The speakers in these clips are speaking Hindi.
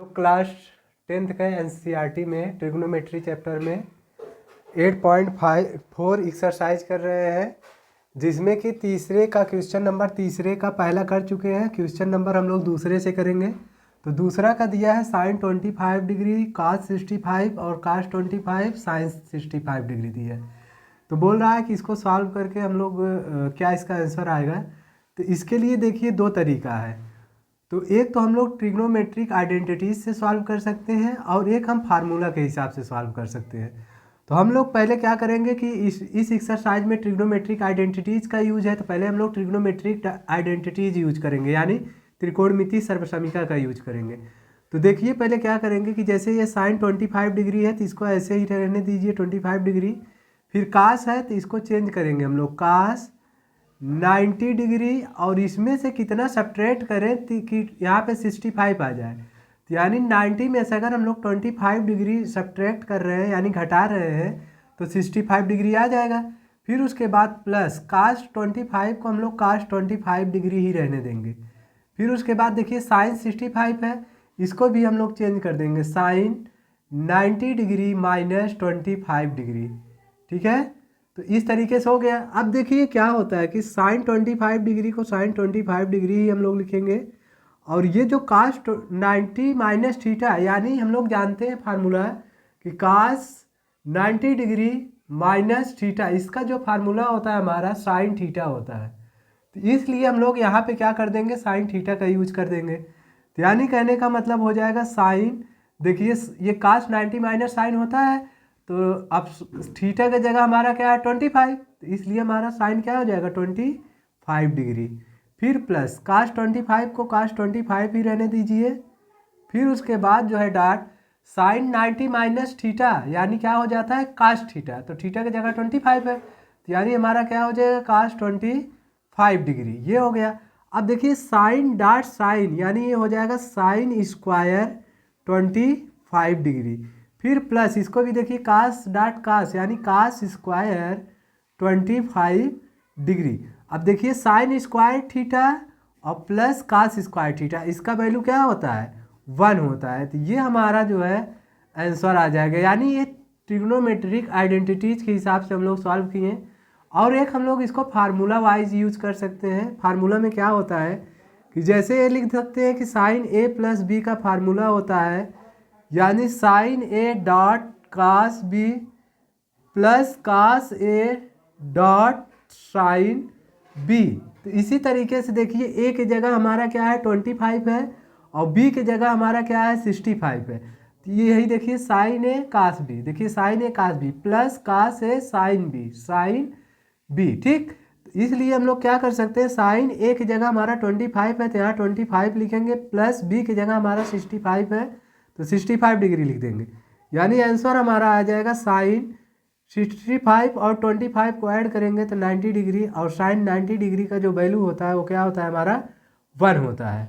तो क्लास 10th का एनसीईआरटी में ट्रिग्नोमेट्री चैप्टर में 8.4 एक्सरसाइज कर रहे हैं, जिसमें कि तीसरे का क्वेश्चन नंबर तीसरे का पहला कर चुके हैं। क्वेश्चन नंबर हम लोग दूसरे से करेंगे। तो दूसरा का दिया है साइन 25 डिग्री, कास 65 और कास 25 साइन 65 डिग्री दिया है। तो बोल रहा है कि इसको सॉल्व करके हम लोग क्या इसका आंसर आएगा। तो इसके लिए देखिए दो तरीका है। तो एक तो हम लोग ट्रिग्नोमेट्रिक आइडेंटिटीज से सॉल्व कर सकते हैं और एक हम फार्मूला के हिसाब से सॉल्व कर सकते हैं। तो हम लोग पहले क्या करेंगे कि इस एक्सरसाइज में ट्रिग्नोमेट्रिक आइडेंटिटीज का यूज है। तो पहले हम लोग ट्रिग्नोमेट्रिक आइडेंटिटीज यूज करेंगे, यानी त्रिकोणमिति सर्वसमीका का यूज करेंगे। तो देखिए पहले क्या करेंगे कि जैसे ये साइन 25 डिग्री है तो इसको ऐसे ही रहने दीजिए 25 डिग्री। फिर कास है तो इसको चेंज करेंगे हम लोग कास 90 डिग्री, और इसमें से कितना सब्ट्रैक्ट करें कि यहाँ पे 65 आ जाए। तो यानी 90 में से अगर हम लोग 25 डिग्री सब्ट्रैक्ट कर रहे हैं यानी घटा रहे हैं तो 65 डिग्री आ जाएगा। फिर उसके बाद प्लस कास 25 को हम लोग कास 25 डिग्री ही रहने देंगे। फिर उसके बाद देखिए साइन 65 है, इसको भी हम लोग चेंज कर देंगे साइन 90 डिग्री माइनस 25 डिग्री। ठीक है, तो इस तरीके से हो गया। अब देखिए क्या होता है कि साइन 25 डिग्री को साइन 25 डिग्री ही हम लोग लिखेंगे, और ये जो कास 90 माइनस थीटा, यानी हम लोग जानते हैं फार्मूला कि कास 90 डिग्री माइनस थीटा, इसका जो फार्मूला होता है हमारा साइन थीटा होता है। तो इसलिए हम लोग यहाँ पे क्या कर देंगे, साइन थीटा का यूज कर देंगे। तो यानी कहने का मतलब हो जाएगा साइन, देखिए ये कास 90 माइनस साइन होता है, तो अब थीटा की जगह हमारा क्या है 25, तो इसलिए हमारा साइन क्या हो जाएगा 25 डिग्री। फिर प्लस कास 25 को कास 25 ही रहने दीजिए। फिर उसके बाद जो है डॉट साइन 90 माइनस थीटा, यानी क्या हो जाता है कास थीटा, तो थीटा की जगह 25 है, तो यानी हमारा क्या हो जाएगा कास 25 डिग्री। ये हो गया। अब देखिए साइन डॉट साइन, यानी ये हो जाएगा साइन स्क्वायर 25 डिग्री। फिर प्लस इसको भी देखिए कास डॉट कास, यानी कास स्क्वायर 25 डिग्री। अब देखिए साइन स्क्वायर थीटा और प्लस कास स्क्वायर थीटा, इसका वैल्यू क्या होता है 1 होता है। तो ये हमारा जो है आंसर आ जाएगा। यानी ये ट्रिग्नोमेट्रिक आइडेंटिटीज के हिसाब से हम लोग सॉल्व किए। और एक हम लोग इसको फार्मूला वाइज यूज कर सकते हैं। फार्मूला में क्या होता है कि जैसे ये लिख सकते हैं कि साइन ए प्लस बी का फार्मूला होता है, यानी sine A dot cos B plus cos A dot sine B. तो इसी तरीके से देखिए ए की जगह हमारा क्या है 25 है और बी की जगह हमारा क्या है 65 है। तो यही देखिए साइन ए कास बी, देखिए साइन ए कास बी प्लस कास ए साइन बी। ठीक, इसलिए हम लोग क्या कर सकते हैं, साइन ए की जगह हमारा 25 है तो यहाँ 25 लिखेंगे, प्लस बी की जगह हमारा 65 है तो 65 डिग्री लिख देंगे। यानी आंसर हमारा आ जाएगा साइन 65 और 25 को ऐड करेंगे तो 90 डिग्री, और साइन 90 डिग्री का जो वैल्यू होता है वो क्या होता है हमारा 1 होता है।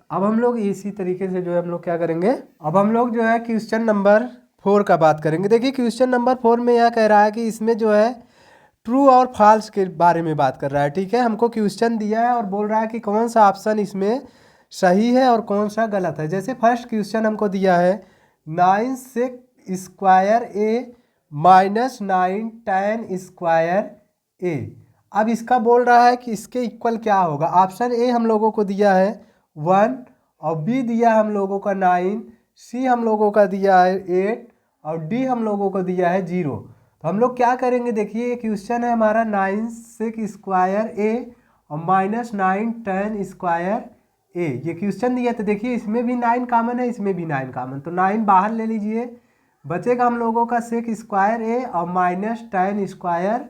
अब हम लोग इसी तरीके से जो है हम लोग क्या करेंगे, अब हम लोग जो है क्वेश्चन नंबर 4 का बात करेंगे। देखिए क्वेश्चन नंबर 4 में यह कह रहा है कि इसमें जो है ट्रू और फॉल्स के बारे में बात कर रहा है। ठीक है, हमको क्वेश्चन दिया है और बोल रहा है कि कौन सा ऑप्शन इसमें सही है और कौन सा गलत है। जैसे फर्स्ट क्वेश्चन हमको दिया है 9 सेक square A minus 9 tan square ए। अब इसका बोल रहा है कि इसके इक्वल क्या होगा। ऑप्शन ए हम लोगों को दिया है 1 और बी दिया हम लोगों का 9, सी हम लोगों का दिया है 8 और डी हम लोगों को दिया है 0। तो हम लोग क्या करेंगे, देखिए ये क्वेश्चन है हमारा 9 सेक स्क्वायर ए और माइनस 9 tan स्क्वायर ए, ये क्वेश्चन दिया। तो देखिए इसमें भी 9 कॉमन है, इसमें भी 9 कॉमन, तो 9 बाहर ले लीजिए, बचेगा हम लोगों का सेक स्क्वायर ए और माइनस tan स्क्वायर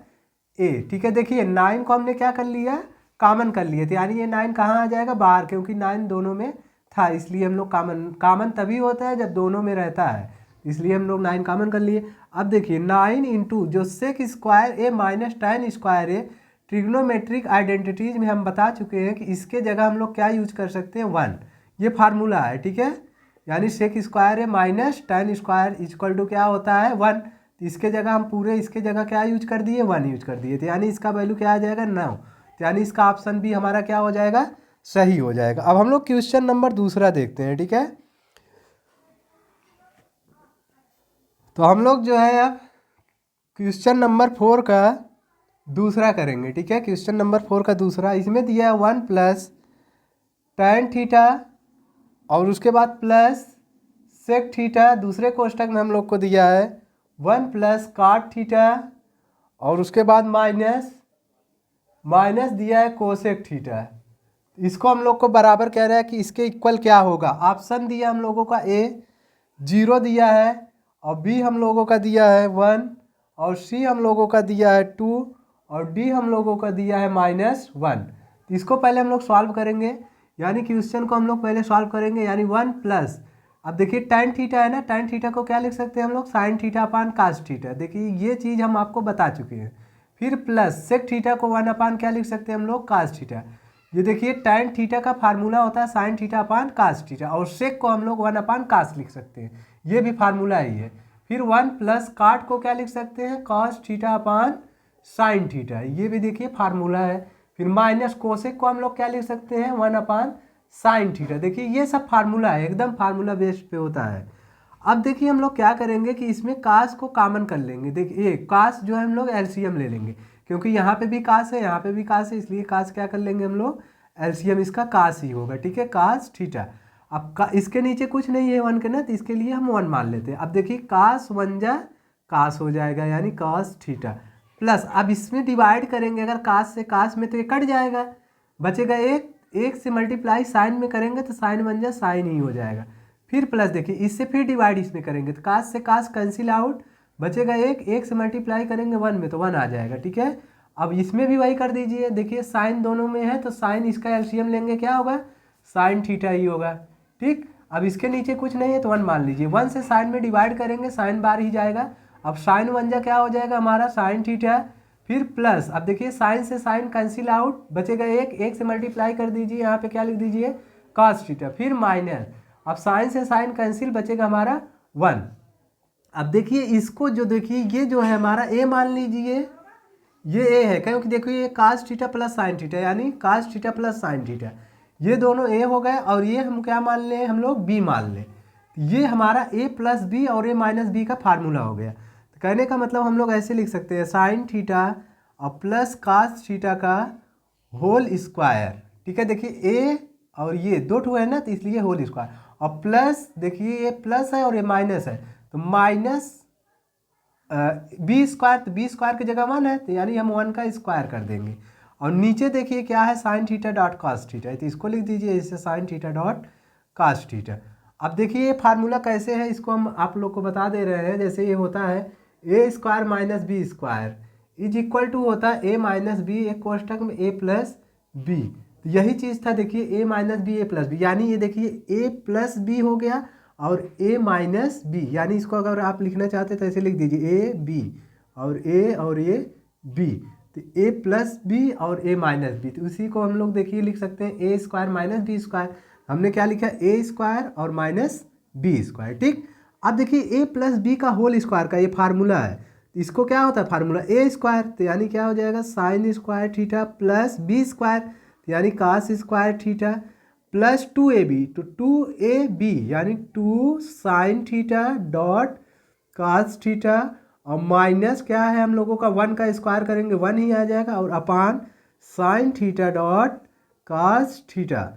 ए। ठीक है, देखिए 9 को हमने क्या कर लिया कॉमन कर लिए थे, यानी ये 9 कहाँ आ जाएगा बाहर, क्योंकि 9 दोनों में था, इसलिए हम लोग कॉमन तभी होता है जब दोनों में रहता है, इसलिए हम लोग 9 कॉमन कर लिए। अब देखिए 9 इंटू जो सेक square A minus tan square A, trigonometric identities में हम बता चुके हैं कि इसके जगह हम लोग क्या यूज कर सकते हैं 1, ये फार्मूला है। ठीक है, यानी sec square A minus tan square equal to क्या होता है 1, तो इसके जगह हम पूरे इसके जगह क्या यूज कर दिए 1 यूज कर दिए, तो यानी इसका वैल्यू क्या आ जाएगा 9, तो यानी इसका ऑप्शन भी हमारा क्या हो जाएगा सही हो जाएगा। अब हम लोग क्वेश्चन नंबर दूसरा देखते हैं। ठीक है, तो हम लोग जो है अब क्वेश्चन नंबर 4 का दूसरा करेंगे। ठीक है, क्वेश्चन नंबर 4 का दूसरा, इसमें दिया है 1 प्लस tan थीटा और उसके बाद प्लस सेक थीटा। दूसरे कोष्टक में हम लोग को दिया है 1 प्लस cot थीटा और उसके बाद माइनस दिया है कोसेक थीटा। इसको हम लोग को बराबर कह रहा है कि इसके इक्वल क्या होगा। ऑप्शन दिया हम लोगों का ए 0 दिया है और बी हम लोगों का दिया है 1 और सी हम लोगों का दिया है 2 और डी हम लोगों का दिया है -1। तो इसको पहले हम लोग सॉल्व करेंगे, यानी क्वेश्चन को हम लोग पहले सॉल्व करेंगे। यानी 1 प्लस, अब देखिए tan थीटा है ना, tan थीटा को क्या लिख सकते हैं हम लोग, sin theta upon cos theta. देखिए ये चीज़ हम आपको बता चुके हैं। फिर प्लस सेक थीटा को 1 अपान क्या लिख सकते हैं हम लोग, cos थीटा। ये देखिए tan थीटा का फार्मूला होता है sin theta upon cos theta और सेक को हम लोग 1 अपान cos लिख सकते हैं, ये भी फार्मूला ही है। फिर 1 प्लस cot को क्या लिख सकते हैं, cos theta upon sin theta, ये भी देखिए फार्मूला है। फिर माइनस कोसेक को हम लोग क्या लिख सकते हैं, 1 अपान साइन थीटा। देखिए ये सब फार्मूला है, एकदम फार्मूला बेस्ड पे होता है। अब देखिए हम लोग क्या करेंगे कि इसमें कास को कॉमन कर लेंगे। देखिए कास जो है हम लोग एलसीएम ले लेंगे, क्योंकि यहाँ पे भी कास है यहाँ पे भी कास है, इसलिए कास क्या कर लेंगे हम लोग, एलसीएम इसका कास ही होगा। ठीक है, कास थीटा। अब इसके नीचे कुछ नहीं है 1 के ना, तो इसके लिए हम 1 मान लेते हैं। अब देखिए कास 1 जा कास हो जाएगा, यानी कास थीटा प्लस, अब इसमें डिवाइड करेंगे, अगर कास से कास में तो ये कट जाएगा, बचेगा एक से मल्टीप्लाई साइन में करेंगे तो साइन 1 जा साइन ही हो जाएगा। फिर प्लस देखिए इससे फिर डिवाइड इसमें करेंगे तो कास से कास कैंसिल आउट, बचेगा एक से मल्टीप्लाई करेंगे 1 में तो 1 आ जाएगा। ठीक है, अब इसमें भी वही कर दीजिए। देखिए साइन दोनों में है तो साइन इसका एलसीएम लेंगे, क्या होगा, साइन थीटा ही होगा। ठीक, अब इसके नीचे कुछ नहीं है तो 1 मान लीजिए, 1 से साइन में डिवाइड करेंगे साइन बार ही जाएगा। अब साइन 1 जा क्या हो जाएगा हमारा, साइन थीटा। फिर प्लस, अब देखिए साइन से साइन कैंसिल आउट, बचेगा एक से मल्टीप्लाई कर दीजिए, यहाँ पे क्या लिख दीजिए, cos थीटा। फिर माइनस, अब साइन से साइन कैंसिल, बचेगा हमारा 1। अब देखिए इसको जो देखिए ये जो है हमारा ए मान लीजिए, ये ए है क्योंकि देखिए ये cos theta plus sine theta, यानी cos theta plus sine theta, ये दोनों ए हो गए। और ये हम क्या मान लें, हम लोग बी मान लें। ये हमारा ए प्लस बी और ए माइनस बी का फार्मूला हो गया। तो कहने का मतलब हम लोग ऐसे लिख सकते हैं, साइन थीटा और प्लस कास थीटा का होल स्क्वायर। ठीक है, देखिए ए और ये दो ठो है ना, तो इसलिए होल स्क्वायर, और प्लस देखिए ये प्लस है और ये माइनस है तो माइनस बी स्क्वायर, तो बी स्क्वायर की जगह 1 है तो यानी हम 1 का स्क्वायर कर देंगे। और नीचे देखिए क्या है, sine theta dot cos theta, तो इसको लिख दीजिए इससे sine theta dot cos theta. अब देखिए ये फार्मूला कैसे है, इसको हम आप लोग को बता दे रहे हैं। जैसे ये होता है A square minus B square is equal to होता है ए माइनस बी, एक कोष्टक में ए प्लस बी। तो यही चीज़ था, देखिए ए माइनस बी ए प्लस बी, यानी ये देखिए ए प्लस बी हो गया और ए माइनस बी, यानी इसको अगर आप लिखना चाहते तो ऐसे लिख दीजिए ए बी और ये बी, तो ए प्लस बी और ए माइनस बी। तो उसी को हम लोग देखिए लिख सकते हैं ए स्क्वायर माइनस बी स्क्वायर। हमने क्या लिखा, ए स्क्वायर और माइनस बी स्क्वायर। ठीक, अब देखिए ए प्लस बी का होल स्क्वायर का ये फार्मूला है, तो इसको क्या होता है फार्मूला ए स्क्वायर, तो यानी क्या हो जाएगा, sine square theta plus B square, तो यानी कास स्क्वायर थीटा प्लस 2ab, तो 2ab यानी 2 sine theta dot cos theta, और माइनस क्या है हम लोगों का, 1 का स्क्वायर करेंगे 1 ही आ जाएगा, और अपान sine theta dot cos theta.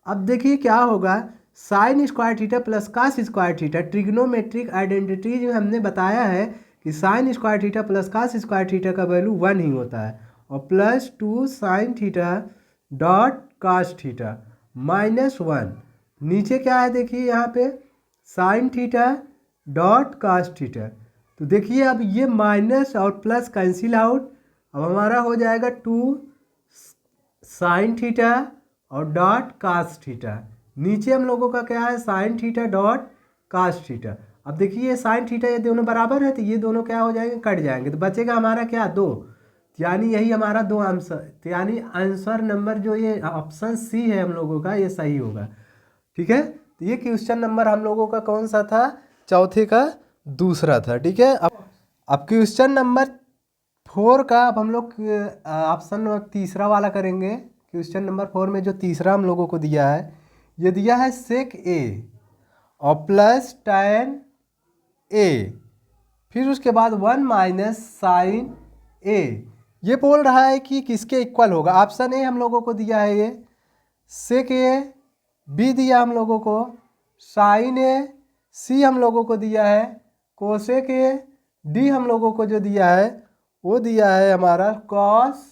अब देखिए क्या होगा, sine square theta plus cos square theta, trigonometric identity जो हमने बताया है कि sine square theta plus cos square theta का वैल्यू 1 ही होता है, और plus 2 sine theta dot cos theta -1। नीचे क्या है देखिए यहाँ पे sine theta dot cos theta, तो देखिए अब ये माइनस और प्लस कैंसिल आउट, अब हमारा हो जाएगा 2 साइन थीटा और डॉट कास थीटा। नीचे हम लोगों का क्या है, sine theta dot cos theta. अब देखिए ये साइन थीटा ये दोनों बराबर है तो ये दोनों क्या हो जाएंगे, कट जाएंगे, तो बचेगा हमारा क्या 2, यानी यही हमारा 2 आंसर, तो यानी आंसर नंबर जो ये ऑप्शन सी है हम लोगों का, ये सही होगा। ठीक है, तो ये क्वेश्चन नंबर हम लोगों का कौन सा था, चौथे का दूसरा था। ठीक है, अब क्वेश्चन नंबर 4 का अब हम लोग ऑप्शन तीसरा वाला करेंगे। क्वेश्चन नंबर 4 में जो तीसरा हम लोगों को दिया है, ये दिया है सेक ए और प्लस tan ए फिर उसके बाद 1 माइनस साइन ए। ये बोल रहा है कि किसके इक्वल होगा। ऑप्शन ए हम लोगों को दिया है ये, सेक ए, बी दिया हम लोगों को साइन ए, सी हम लोगों को दिया है कोसेक ए, डी हम लोगों को जो दिया है वो दिया है हमारा कॉस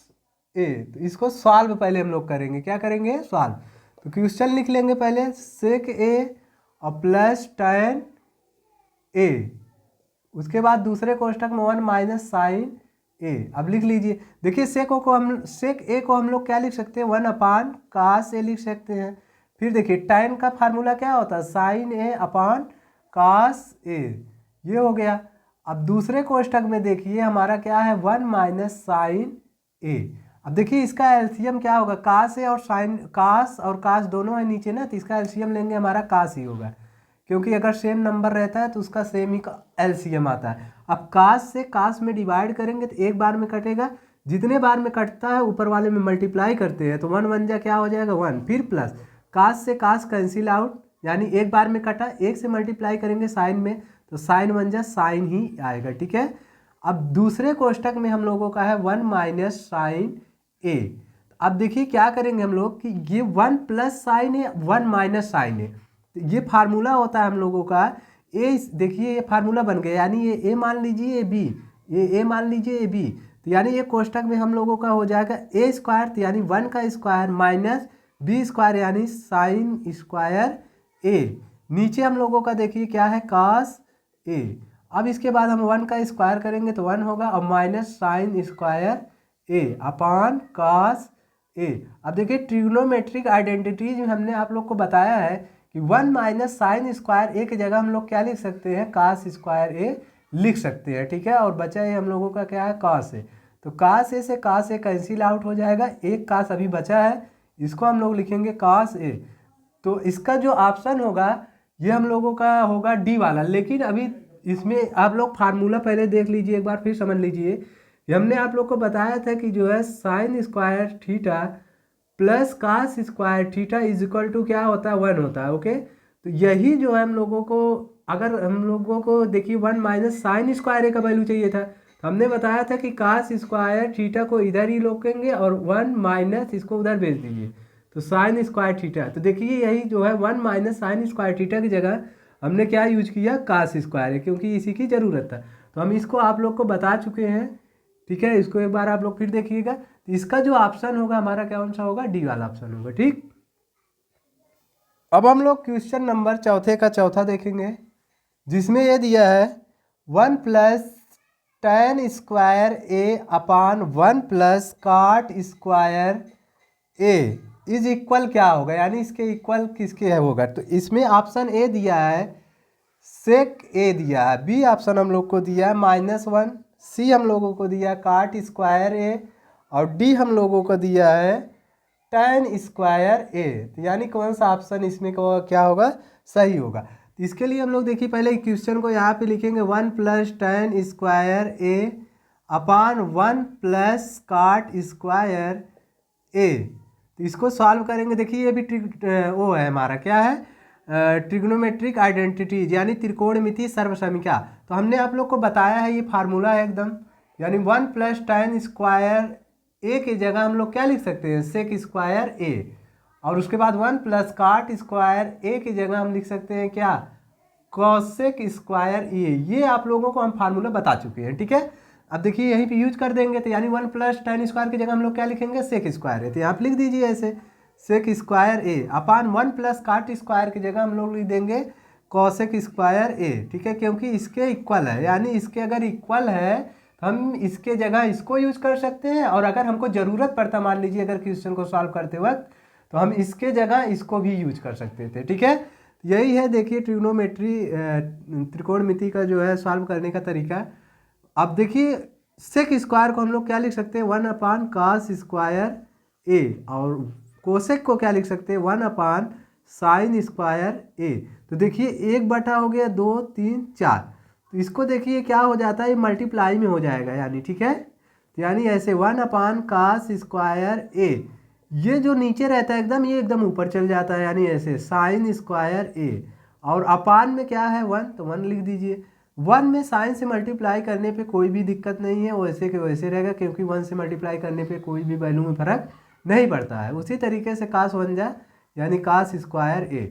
ए। तो इसको सॉल्व पहले हम लोग करेंगे, क्या करेंगे, सॉल्व। तो क्वेश्चन लिख लेंगे पहले, सेक ए और प्लस tan ए, उसके बाद दूसरे कोष्टक में 1 माइनस साइन ए। अब लिख लीजिए, देखिए सेक ए को हम लोग क्या लिख सकते हैं, 1 अपान कास ए लिख सकते हैं। फिर देखिए tan का फार्मूला क्या होता है, साइन ए अपान कास ए, ये हो गया। अब दूसरे कोष्टक में देखिए हमारा क्या है, 1 माइनस साइन ए। अब देखिए इसका एलसीएम क्या होगा, कास ए और साइन, कास और कास दोनों है नीचे ना, तो इसका एलसीएम लेंगे हमारा कास ही होगा, क्योंकि अगर सेम नंबर रहता है तो उसका सेम ही एलसीएम आता है। अब कास से कास में डिवाइड करेंगे तो एक बार में कटेगा, जितने बार में कटता है ऊपर वाले में मल्टीप्लाई करते हैं तो 1 1 जा क्या हो जाएगा 1, फिर प्लस कास से कास कैंसिल आउट, यानी एक बार में कटा, एक से मल्टीप्लाई करेंगे साइन में तो साइन 1 जा साइन ही आएगा, ठीक है। अब दूसरे कोष्टक में हम लोगों का है 1 माइनस साइन ए। अब देखिए क्या करेंगे हम लोग कि ये 1 प्लस साइन ए 1 माइनस साइन ए, ये फार्मूला होता है हम लोगों का ए। देखिए ये फार्मूला बन गया, यानी ये ए मान लीजिए, ए बी, ये ए मान लीजिए, ए बी, तो यानी ये कोष्टक में हम लोगों का हो जाएगा ए स्क्वायर, तो यानी 1 का स्क्वायर माइनस बी स्क्वायर यानी साइन स्क्वायर ए। नीचे हम लोगों का देखिए क्या है, कास ए। अब इसके बाद हम 1 का स्क्वायर करेंगे तो 1 होगा, और माइनस साइन स्क्वायर ए अपान कास ए। अब देखिए ट्रिग्नोमेट्रिक आइडेंटिटीज में हमने आप लोग को बताया है कि 1 माइनस साइन स्क्वायर ए की जगह हम लोग क्या लिख सकते हैं, कास स्क्वायर ए लिख सकते हैं, ठीक है। और बचा ये हम लोगों का क्या है, कास ए। तो कास ए से कास ए कैंसिल आउट हो जाएगा, एक कास अभी बचा है, इसको हम लोग लिखेंगे कास ए। तो इसका जो ऑप्शन होगा ये हम लोगों का होगा डी वाला। लेकिन अभी इसमें आप लोग फार्मूला पहले देख लीजिए एक बार, फिर समझ लीजिए। हमने आप लोग को बताया था कि जो है sine square theta plus cos square theta is equal to क्या होता है, 1 होता है, ओके। तो यही जो है हम लोगों को, अगर हम लोगों को देखिए 1 माइनस साइन स्क्वायर ए का वैल्यू चाहिए था, तो हमने बताया था कि कास स्क्वायर थीटा को इधर ही रोकेंगे और 1 माइनस इसको उधर भेज दीजिए, तो साइन स्क्वायर थीटा। तो देखिए यही जो है 1 माइनस साइन स्क्वायर थीटा की जगह हमने क्या यूज किया, कास स्क्वायर है, क्योंकि इसी की ज़रूरत था। तो हम इसको आप लोग को बता चुके हैं, ठीक है। इसको एक बार आप लोग फिर देखिएगा, तो इसका जो ऑप्शन होगा हमारा कौन सा होगा, डी वाला ऑप्शन होगा, ठीक। अब हम लोग क्वेश्चन नंबर चौथे का चौथा देखेंगे, जिसमें ये दिया है 1 प्लस tan स्क्वायर ए अपान 1 प्लस काट स्क्वायर ए इज इक्वल क्या होगा, यानी इसके इक्वल किसके है होगा। तो इसमें ऑप्शन ए दिया है सेक ए दिया है, बी ऑप्शन हम लोग को दिया है -1, सी हम लोगों को दिया काट स्क्वायर ए, और डी हम लोगों को दिया है tan स्क्वायर ए। तो यानी कौन सा ऑप्शन इसमें क्या होगा, सही होगा। तो इसके लिए हम लोग देखिए पहले क्वेश्चन को यहाँ पे लिखेंगे 1 प्लस tan स्क्वायर ए अपान 1 प्लस काट स्क्वायर ए। तो इसको सॉल्व करेंगे, देखिए ये भी वो है हमारा क्या है, ट्रिग्नोमेट्रिक आइडेंटिटीज यानी त्रिकोणमितीय सर्वसमीका। तो हमने आप लोग को बताया है ये फार्मूला है एकदम, यानी 1 प्लस tan स्क्वायर ए की जगह हम लोग क्या लिख सकते हैं, सेक स्क्वायर ए, और उसके बाद 1 प्लस काट स्क्वायर ए की जगह हम लिख सकते हैं क्या, कॉसेक स्क्वायर ए। ये आप लोगों को हम फार्मूला बता चुके हैं, ठीक है। अब देखिए यहीं पे यूज कर देंगे, तो यानी 1 प्लस tan स्क्वायर की जगह हम लोग क्या लिखेंगे, सेक स्क्वायर है, तो यहाँ पे लिख दीजिए ऐसे सेक स्क्वायर ए अपान 1 प्लस काट स्क्वायर की जगह हम लोग लिख देंगे कॉसेक स्क्वायर ए, ठीक है, क्योंकि इसके इक्वल है, यानी इसके अगर इक्वल है तो हम इसके जगह इसको यूज कर सकते हैं, और अगर हमको ज़रूरत पड़ता, मान लीजिए अगर क्वेश्चन को सॉल्व करते वक्त, तो हम इसके जगह इसको भी यूज कर सकते थे, ठीक है। यही है देखिए ट्रिग्नोमेट्री त्रिकोणमिति का जो है सॉल्व करने का तरीका। अब देखिए सेक स्क्वायर को हम लोग क्या लिख सकते हैं, 1 अपान कास स्क्वायर ए, और कोसेक को क्या लिख सकते हैं, 1 अपान साइन स्क्वायर ए। तो देखिए 1 बटा हो गया 2 3 4, तो इसको देखिए क्या हो जाता है, ये मल्टीप्लाई में हो जाएगा, यानी ठीक है। तो यानी ऐसे 1 अपान कास स्क्वायर ए, ये जो नीचे रहता है एकदम, ये एकदम ऊपर चल जाता है, यानी ऐसे साइन स्क्वायर ए, और अपान में क्या है 1, तो 1 लिख दीजिए। 1 में साइन से मल्टीप्लाई करने पे कोई भी दिक्कत नहीं है, वैसे के वैसे रहेगा, क्योंकि 1 से मल्टीप्लाई करने पे कोई भी वैल्यू में फ़र्क नहीं पड़ता है। उसी तरीके से कास 1 जा यानी कास स्क्वायर ए।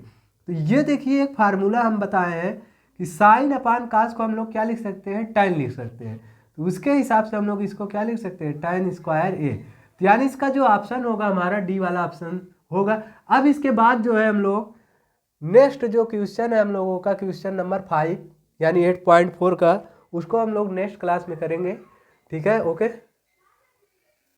तो ये देखिए एक फार्मूला हम बताए हैं कि साइन अपान कास को हम लोग क्या लिख सकते हैं, tan लिख सकते हैं। तो उसके हिसाब से हम लोग इसको क्या लिख सकते हैं, tan स्क्वायर ए। तो यानी इसका जो ऑप्शन होगा हमारा डी वाला ऑप्शन होगा। अब इसके बाद जो है हम लोग नेक्स्ट जो क्वेश्चन है हम लोगों का क्वेश्चन नंबर 5 यानी 8.4 का, उसको हम लोग नेक्स्ट क्लास में करेंगे। ठीक है, ओके।